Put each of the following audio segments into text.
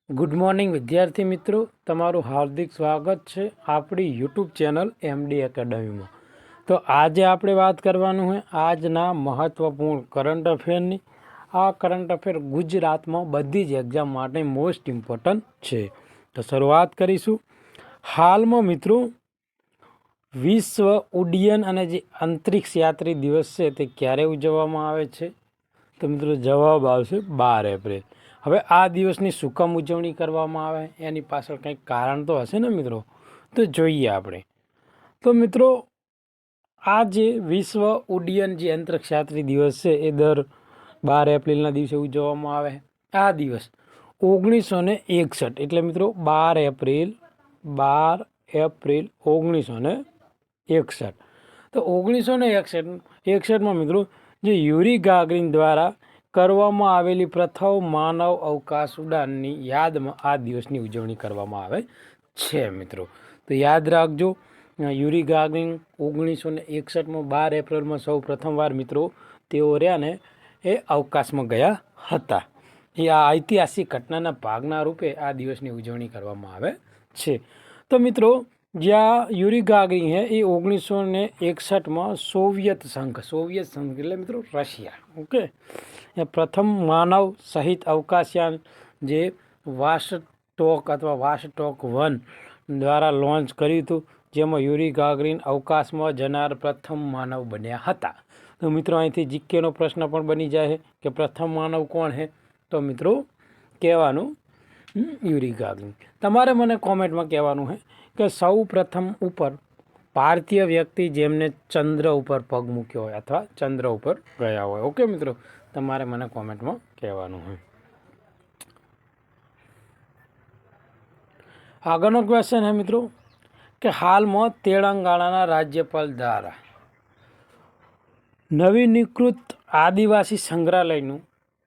Good morning વિદ્યાર્થી મિત્રો, તમારું હાર્દિક સ્વાગત છે આપણી યુટ્યુબ ચેનલ એમડી એકેડમીમાં। તો આજે આપણે વાત કરવાનું છે આજના મહત્ત્વપૂર્ણ કરંટ અફેરની। આ કરંટ અફેર ગુજરાતમાં બધી જ એક્ઝામ માટે મોસ્ટ ઇમ્પોર્ટન્ટ છે। તો શરૂઆત કરીશું। હાલમાં મિત્રો વિશ્વ ઉડ્ડયન અને જે અંતરિક્ષ યાત્રી દિવસ છે તે ક્યારે ઉજવવામાં આવે છે? તો મિત્રો જવાબ આવશે 12 એપ્રિલ। હવે આ દિવસની શું કામ ઉજવણી કરવામાં આવે એની પાછળ કંઈક કારણ તો હશે ને મિત્રો, તો જોઈએ આપણે। તો મિત્રો આ જે વિશ્વ ઉડ્ડયન જે અંતરિક્ષ યાત્રી દિવસ છે એ દર 12 એપ્રિલના દિવસે ઉજવવામાં આવે। આ દિવસ 1961 એટલે મિત્રો 12 એપ્રિલ 1961। તો 1961માં મિત્રો જે યુરી ગાગરીન દ્વારા કરવામાં આવેલી પ્રથમ માનવ અવકાશ ઉડાનની યાદમાં આ દિવસની ઉજવણી કરવામાં આવે છે મિત્રો। તો યાદ રાખજો, યુરી ગાગરીન 1961માં 12 એપ્રિલમાં સૌ પ્રથમવાર મિત્રો તેઓ રહ્યા ને એ અવકાશમાં ગયા હતા। એ આ ઐતિહાસિક ઘટનાના ભાગના રૂપે આ દિવસની ઉજવણી કરવામાં આવે છે। તો મિત્રો જ્યાં યુરી ગાગરીન છે એ 1961માં સોવિયત સંઘ એટલે મિત્રો રશિયા, ઓકે, એ પ્રથમ માનવ સહિત અવકાશયાન જે વાસ્ટોક અથવા વાસ્ટોક 1 દ્વારા લોન્ચ કર્યું હતું, જેમાં યુરી ગાગરીન અવકાશમાં જનાર પ્રથમ માનવ બન્યા હતા। તો મિત્રો અહીંથી જીકેનો પ્રશ્ન પણ બની જાય કે પ્રથમ માનવ કોણ છે? તો મિત્રો કહેવાનું યુરી ગાગરીન। તમારે મને કોમેન્ટમાં કહેવાનું છે કે સૌ પ્રથમ ઉપર ભારતીય વ્યક્તિ જેમને ચંદ્ર ઉપર પગ મૂક્યો હોય અથવા ચંદ્ર ઉપર ગયા હોય, ઓકે મિત્રો, તમારે મને કોમેન્ટમાં કહેવાનું હોય। આગળનો ક્વેશ્ચન છે મિત્રો કે હાલમાં તેલંગાણાના રાજ્યપાલ દ્વારા નવીનીકૃત આદિવાસી સંગ્રહાલયનું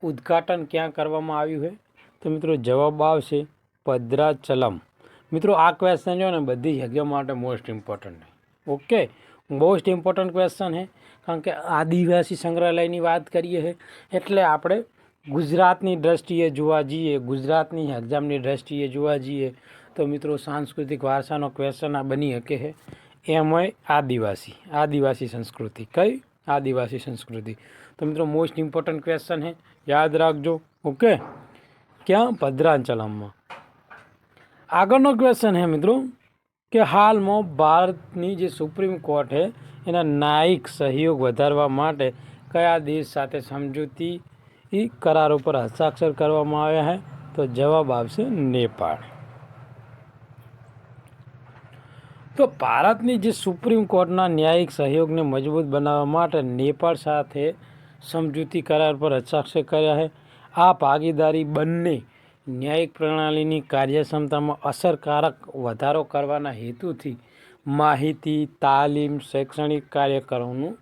ઉદ્ઘાટન ક્યાં કરવામાં આવ્યું છે? તો મિત્રો જવાબ આવશે ભદ્રાચલમ। મિત્રો આ ક્વેશ્ચન જો ને બધી જગ્યા માટે મોસ્ટ ઇમ્પોર્ટન્ટ છે, ઓકે, મોસ્ટ ઇમ્પોર્ટન્ટ ક્વેશ્ચન છે, કારણ કે આદિવાસી સંગ્રહાલયની વાત કરીએ છીએ એટલે આપણે ગુજરાતની દ્રષ્ટિએ જોવા જઈએ, ગુજરાતની એક્ઝામની દ્રષ્ટિએ જોવા જઈએ તો મિત્રો સાંસ્કૃતિક વારસાનો ક્વેશ્ચન આ બની શકે છે। એમાંય આદિવાસી સંસ્કૃતિ, કઈ આદિવાસી સંસ્કૃતિ? તો મિત્રો મોસ્ટ ઇમ્પોર્ટન્ટ ક્વેશ્ચન છે, યાદ રાખજો, ઓકે, ક્યાં? ભદ્રાચલમમાં। આગળનો ક્વેશ્ચન છે મિત્રો કે હાલમાં ભારતની જે સુપ્રીમ કોર્ટ છે એના ન્યાયિક સહયોગ વધારવા માટે કયા દેશ સાથે સમજૂતી કરારો પર હસ્તાક્ષર કરવામાં આવ્યા છે? તો જવાબ આવશે નેપાળ। તો ભારતની જે સુપ્રીમ કોર્ટના ન્યાયિક સહયોગને મજબૂત બનાવવા માટે નેપાળ સાથે સમજૂતી કરાર પર હસ્તાક્ષર કર્યા છે। આ ભાગીદારી બંને ન્યાયિક પ્રણાલીની કાર્યક્ષમતામાં અસરકારક વધારો કરવાના હેતુથી માહિતી, તાલીમ, શૈક્ષણિક કાર્યક્રમોનું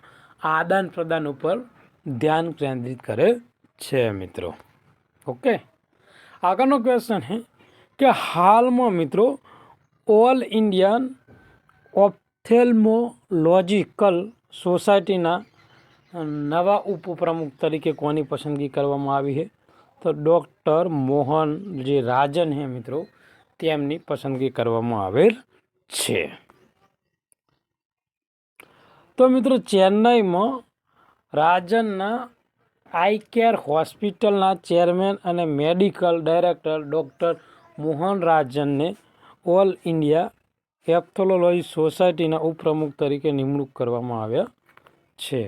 આદાન પ્રદાન ઉપર ધ્યાન કેન્દ્રિત કરે છે મિત્રો, ઓકે। આગળનો ક્વેશ્ચન છે કે હાલમાં મિત્રો ઓલ ઇન્ડિયન ઓપ્થેલ્મોલોજીકલ સોસાયટીના નવા ઉપપ્રમુખ તરીકે કોની પસંદગી કરવામાં આવી છે? તો ડૉક્ટર મોહન જે રાજન છે મિત્રો તેમની પસંદગી કરવામાં આવેલ છે। તો મિત્રો ચેન્નઈમાં રાજનના આઈ કેર હોસ્પિટલના ચેરમેન અને મેડિકલ ડાયરેક્ટર ડૉક્ટર મોહન રાજનને ઓલ ઇન્ડિયા ઓપ્થેલ્મોલોજી સોસાયટીના ઉપપ્રમુખ તરીકે નિમણૂક કરવામાં આવ્યા છે,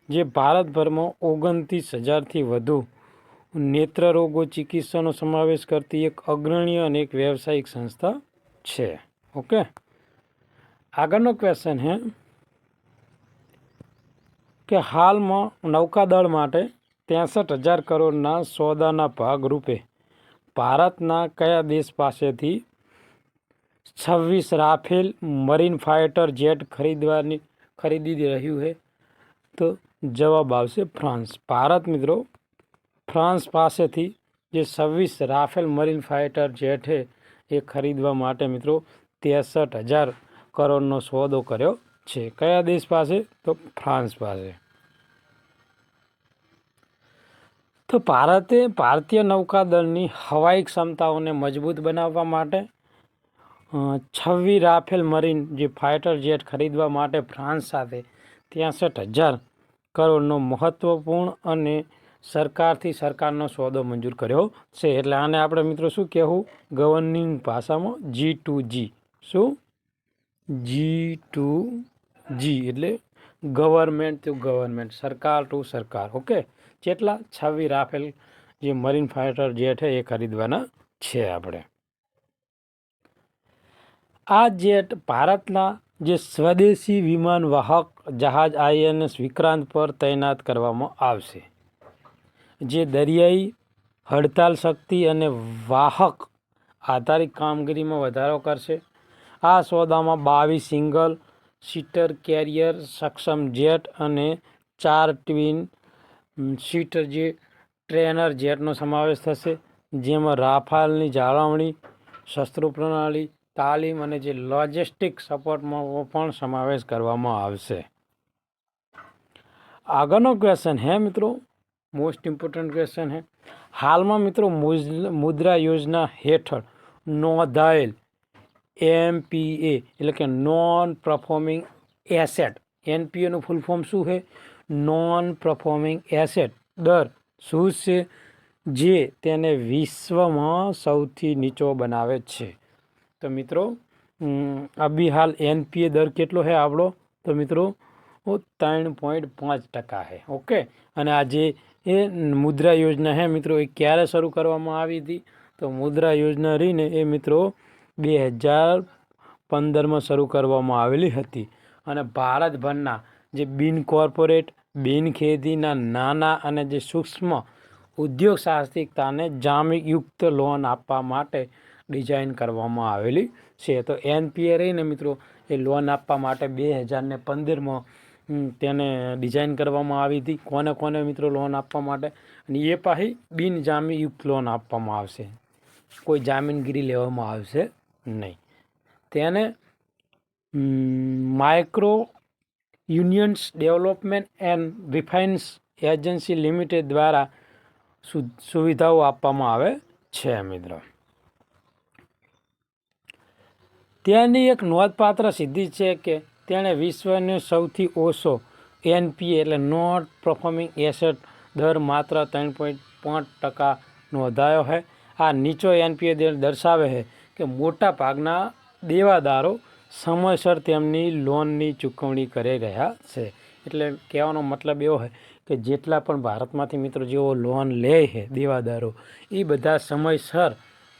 જે ભારતભરમાં 29,000થી વધુ નેત્રરોગો ચિકિત્સાનો સમાવેશ કરતી એક અગ્રણી અને એક વ્યવસાયિક સંસ્થા છે, ઓકે। આગળનો ક્વેશ્ચન છે કે હાલમાં નૌકાદળ માટે 63,000 કરોડના સોદાના ભાગરૂપે ભારતના કયા દેશ પાસેથી 26 રાફેલ મરીન ફાઇટર જેટ ખરીદી રહ્યું છે? તો જવાબ આવશે ફ્રાન્સ। ભારત મિત્રો ફ્રાન્સ પાસેથી જે 26 રાફેલ મરીન ફાઇટર જેટ છે એ ખરીદવા માટે મિત્રો 63,000 કરોડનો સોદો કર્યો છે। કયા દેશ પાસે? તો ફ્રાન્સ પાસે। તો ભારતીય નૌકાદળની હવાઈ ક્ષમતાઓને મજબૂત બનાવવા માટે 26 રાફેલ મરીન જે ફાઇટર જેટ ખરીદવા માટે ફ્રાન્સ સાથે 63,000 કરોડનો મહત્વપૂર્ણ અને સરકારનો સોદો મંજૂર કર્યો છે. એટલે આને આપણે મિત્રો શું કહેવું ગવર્નિંગ ભાષામાં G2G. શું G2G એટલે ગવર્મેન્ટ ટુ ગવર્મેન્ટ, સરકાર ટુ સરકાર. ઓકે, જેટલા 26 રાફેલ જે મરીન ફાઇટર જેટ છે એ ખરીદવાના છે આપણે. આ જેટ ભારતના જે સ્વદેશી વિમાન વાહક જહાજ INS વિક્રાંત પર તૈનાત કરવામાં આવશે, જે દરિયાઈ હડતાલ શક્તિ અને વાહક આધારિત કામગીરીમાં વધારો કરશે. આ સોદામાં 22 સિંગલ સીટર કેરિયર સક્ષમ જેટ અને 4 ટ્વિન સીટર જે ટ્રેનર જેટનો સમાવેશ થશે, જેમાં રાફાલની જાળવણી, શસ્ત્રો પ્રણાલી, તાલીમ અને જે લોજિસ્ટિક સપોર્ટમાં પણ સમાવેશ કરવામાં આવશે. આગળનો ક્વેશ્ચન હે મિત્રો, મોસ્ટ ઇમ્પોર્ટન્ટ ક્વેશ્ચન હે. હાલમાં મિત્રો મુદ્રા યોજના હેઠળ નોંધાયેલ MPA એટલે કે નોન પરફોર્મિંગ એસેટ, NPA નું ફૂલ ફોર્મ શું છે? નોન પરફોર્મિંગ એસેટ દર શું છે જે તેને વિશ્વમાં સૌથી નીચો બનાવે છે? તો મિત્રો અભી હાલ NPA દર કેટલો છે આપણો? તો મિત્રો 3.5% છે. ઓકે, અને આ જે મુદ્રા યોજના છે મિત્રો એ ક્યારે શરૂ કરવામાં આવી હતી? તો મુદ્રા યોજના રહીને એ મિત્રો 2015માં શરૂ કરવામાં આવેલી હતી અને ભારતભરના જે બિન કોર્પોરેટ, બિન ખેતીના નાના અને જે સૂક્ષ્મ ઉદ્યોગ સાહસિકતાને જામીનયુક્ત લોન આપવા માટે ડિઝાઇન કરવામાં આવેલી છે. તો NPA રહીને મિત્રો એ લોન આપવા માટે 2015માં તેને ડિઝાઇન કરવામાં આવી હતી. કોને મિત્રો લોન આપવા માટે? અને એ પાછી બિન જામીનયુક્ત લોન આપવામાં આવશે, કોઈ જામીનગીરી લેવામાં આવશે નહીં. તેને micro unions development and refinance agency limited દ્વારા સુવિધાઓ આપવામાં આવે છે મિત્રો. ત્યાંની એક નોંધપાત્ર સિદ્ધિ છે કે તેણે વિશ્વનો સૌથી ઓછો NPA એટલે નોટ પરફોર્મિંગ એસેટ દર માત્ર 3.5% નોંધાયો છે. આ નીચો NPA દર્શાવે છે કે મોટા ભાગના દેવાદારો સમયસર તેમની લોનની ચૂકવણી કરી રહ્યા છે. એટલે કહેવાનો મતલબ એવો છે કે જેટલા પણ ભારતમાંથી મિત્રો જેઓ લોન લે છે દેવાદારો, એ બધા સમયસર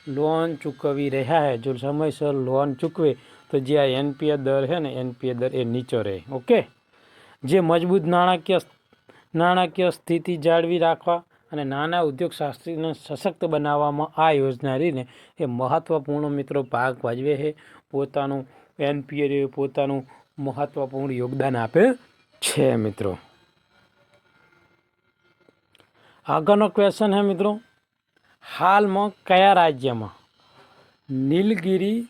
લોન ચૂકવી રહ્યા છે. જો સમયસર લોન ચૂકવે તો જે આ NPA દર છે ને NPA દર એ નીચો રહે. ઓકે, જે મજબૂત નાણાકીય સ્થિતિ જાળવી રાખવા અને નાના ઉદ્યોગ શાસ્ત્રીને સશક્ત બનાવવામાં આ યોજના રહીને એ મહત્ત્વપૂર્ણ મિત્રો ભાગ ભજવે છે. પોતાનું NPA પોતાનું મહત્ત્વપૂર્ણ યોગદાન આપે છે મિત્રો. આગળનો ક્વેશ્ચન છે મિત્રો, હાલમાં કયા રાજ્યમાં નીલગિરી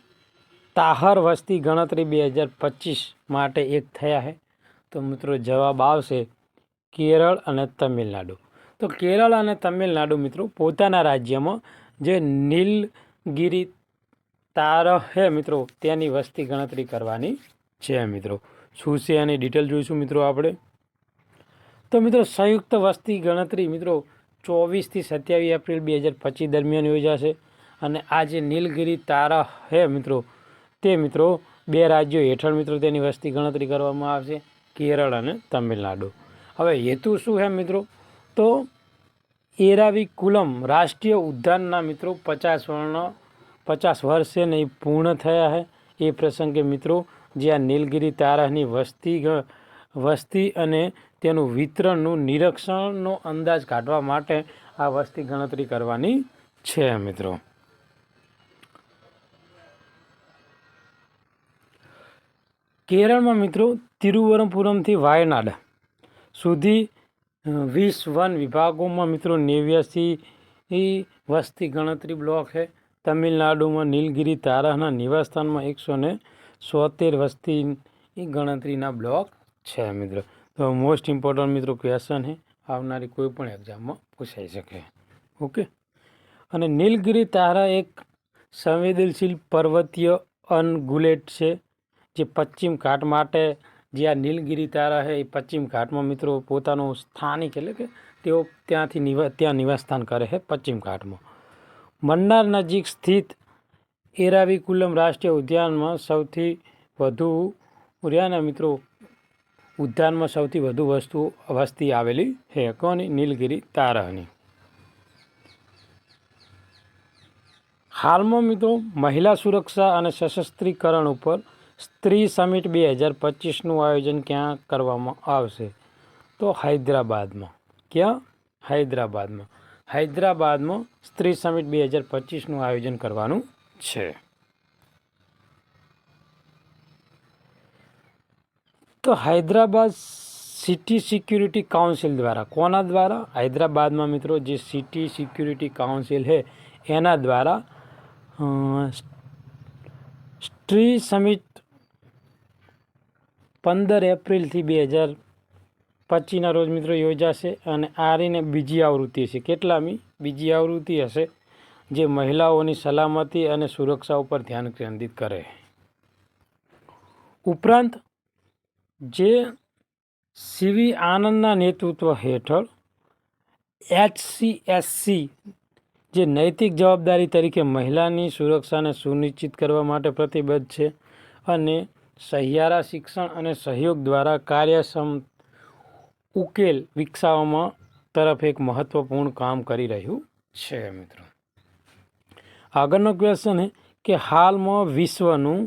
તાહર વસ્તી ગણતરી 2025 માટે એક થયા છે? તો મિત્રો જવાબ આવશે કેરળ અને તમિલનાડુ. તો કેરળ અને તમિલનાડુ મિત્રો પોતાના રાજ્યમાં જે નીલગિરી તારહ છે મિત્રો તેની વસ્તી ગણતરી કરવાની છે મિત્રો. શું છે એની ડિટેલ જોઈશું મિત્રો આપણે. તો મિત્રો સંયુક્ત વસ્તી ગણતરી મિત્રો 24 થી 27 એપ્રિલ 2025 દરમિયાન યોજાશે અને આ જે નીલગિરી તારહ છે મિત્રો તે મિત્રો 2 રાજ્યો હેઠળ મિત્રો તેની વસ્તી ગણતરી કરવામાં આવશે, કેરળ અને તમિલનાડુ. હવે હેતુ શું છે મિત્રો? તો એરાવિકુલમ રાષ્ટ્રીય ઉદ્યાનના મિત્રો 50 વર્ષ છે ને એ પૂર્ણ થયા છે. એ પ્રસંગે મિત્રો જે આ નીલગિરી તારાની વસ્તી અને તેનું વિતરણનું નિરીક્ષણનો અંદાજ કાઢવા માટે આ વસ્તી ગણતરી કરવાની છે મિત્રો. કેરળમાં મિત્રો તિરુવનંતપુરમથી વાયનાડ સુધી 20 વન વિભાગોમાં મિત્રો 89 વસ્તી ગણતરી બ્લોક છે. તમિલનાડુમાં નીલગિરી તારાના નિવાસસ્થાનમાં 173 વસ્તી ગણતરીના બ્લોક છે મિત્રો. તો મોસ્ટ ઇમ્પોર્ટન્ટ મિત્રો ક્વેશ્ચન છે. આવનારી કોઈ પણ એક્ઝામમાં પૂછાઈ શકે. ઓકે. અને નીલગિરી તારા એક સંવેદનશીલ પર્વતીય અનગુલેટ છે, જે પશ્ચિમ ઘાટ માટે જે આ નીલગિરી તારા છે એ પશ્ચિમ ઘાટમાં મિત્રો પોતાનું સ્થાનિક એટલે કે તેઓ ત્યાં નિવાસસ્થાન કરે છે પશ્ચિમ ઘાટમાં. મન્નાર નજીક સ્થિત એરાવિકુલમ રાષ્ટ્રીય ઉદ્યાનમાં સૌથી વધુ વસ્તી આવેલી છે કોની? નીલગિરી તારાની. હાલમાં મિત્રો મહિલા સુરક્ષા અને સશસ્ત્રીકરણ ઉપર સ્ત્રી સમિટ 2025નું આયોજન ક્યાં કરવામાં આવશે? તો હૈદરાબાદમાં. ક્યાં? હૈદરાબાદમાં સ્ત્રી સમિટ 2025નું આયોજન કરવાનું છે. તો હૈદરાબાદ સિટી સિક્યુરિટી કાઉન્સિલ દ્વારા, કોના દ્વારા? હૈદરાબાદમાં મિત્રો જે સિટી સિક્યુરિટી કાઉન્સિલ છે એના દ્વારા સ્ત્રી સમિટ 15 એપ્રિલથી 2025ના રોજ મિત્રો યોજાશે. અને આરીને બીજી આવૃત્તિ હશે. કેટલામી? બીજી આવૃત્તિ હશે, જે મહિલાઓની સલામતી અને સુરક્ષા ઉપર ધ્યાન કેન્દ્રિત કરે. ઉપરાંત જે સીવી આનંદના નેતૃત્વ હેઠળ HCSC જે નૈતિક જવાબદારી તરીકે મહિલાની સુરક્ષાને સુનિશ્ચિત કરવા માટે પ્રતિબદ્ધ છે અને સહિયારા શિક્ષણ અને સહયોગ દ્વારા કાર્યક્ષમ ઉકેલ વિકસાવવામાં તરફ એક મહત્વપૂર્ણ કામ કરી રહ્યું છે. મિત્રો આગળનો ક્વેશ્ચન છે કે હાલમાં વિશ્વનું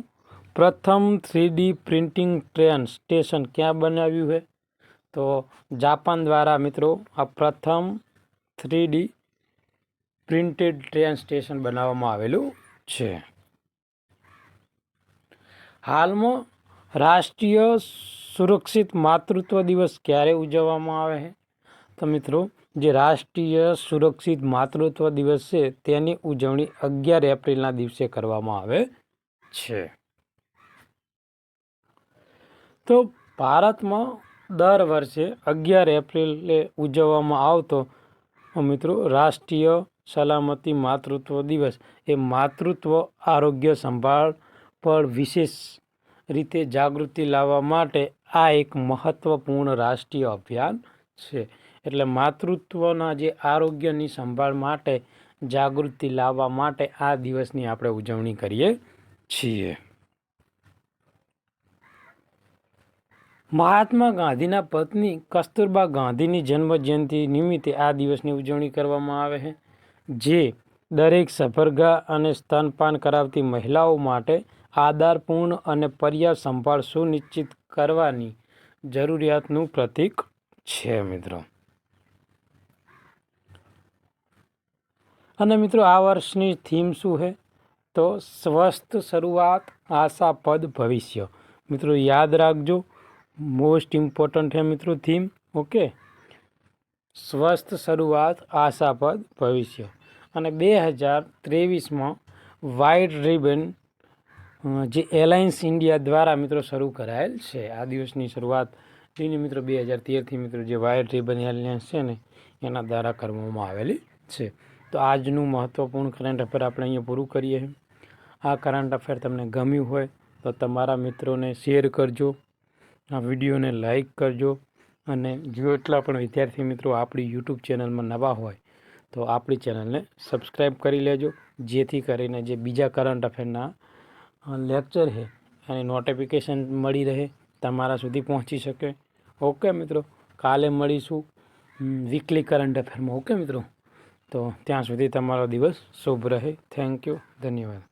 પ્રથમ 3D પ્રિન્ટિંગ ટ્રેન સ્ટેશન ક્યાં બનાવ્યું છે? તો જાપાન દ્વારા મિત્રો આ પ્રથમ 3D પ્રિન્ટેડ ટ્રેન સ્ટેશન બનાવવામાં આવેલું છે. હાલમાં રાષ્ટ્રીય સુરક્ષિત માતૃત્વ દિવસ ક્યારે ઉજવવામાં આવે છે? તો મિત્રો જે રાષ્ટ્રીય સુરક્ષિત માતૃત્વ દિવસ છે તેની ઉજવણી 11 એપ્રિલના દિવસે કરવામાં આવે છે. તો ભારતમાં દર વર્ષે 11 એપ્રિલે ઉજવવામાં આવતો મિત્રો રાષ્ટ્રીય સલામતી માતૃત્વ દિવસ એ માતૃત્વ આરોગ્ય સંભાળ પર વિશેષ રીતે જાગૃતિ લાવવા માટે આ એક મહત્વપૂર્ણ રાષ્ટ્રીય અભિયાન છે. એટલે માતૃત્વના જે આરોગ્યની સંભાળ માટે જાગૃતિ લાવવા માટે આ દિવસની આપણે ઉજવણી કરીએ છીએ. મહાત્મા ગાંધીના પત્ની કસ્તુરબા ગાંધીની જન્મજયંતિ નિમિત્તે આ દિવસની ઉજવણી કરવામાં આવે છે, જે દરેક સગર્ભા અને સ્તનપાન કરાવતી મહિલાઓ માટે આધારપૂર્ણ અને પર્યાપ્ત સંભાળ સુનિશ્ચિત કરવાની જરૂરિયાતનું પ્રતીક છે. મિત્રો અને મિત્રો આ વર્ષની થીમ શું છે? તો સ્વસ્થ શરૂઆત આશાપદ ભવિષ્ય. મિત્રો યાદ રાખજો, મોસ્ટ ઇમ્પોર્ટન્ટ છે મિત્રો થીમ. ઓકે, સ્વસ્થ શરૂઆત આશાપદ ભવિષ્ય. અને 2023માં વ્હાઇટ રિબન જે એલાયન્સ ઇન્ડિયા દ્વારા મિત્રો શરૂ કરાયેલ છે. આ દિવસની શરૂઆત મિત્રો 2013થી મિત્રો જે વ્હાઇટ રિબન એલાયન્સ છે ને એના દ્વારા કરવામાં આવેલી છે. તો આજનું મહત્વપૂર્ણ કરંટ અફેર આપણે અહીંયા પૂરું કરીએ. આ કરંટ અફેર તમને ગમ્યું હોય તો તમારા મિત્રોને શેર કરજો, આ વિડીયોને લાઈક કરજો. અને જો એટલા પણ વિદ્યાર્થી મિત્રો આપણી યુટ્યુબ ચેનલમાં નવા હોય તો આપણી ચેનલને સબસ્ક્રાઈબ કરી લેજો, જેથી કરીને જે બીજા કરંટ અફેરના લેક્ચર છે એની નોટિફિકેશન મળી રહે, તમારા સુધી પહોંચી શકે. ઓકે મિત્રો, કાલે મળીશું વીકલી કરંટ અફેરમાં. ઓકે મિત્રો, તો ત્યાં સુધી તમારો દિવસ શુભ રહે. થેન્ક યુ, ધન્યવાદ.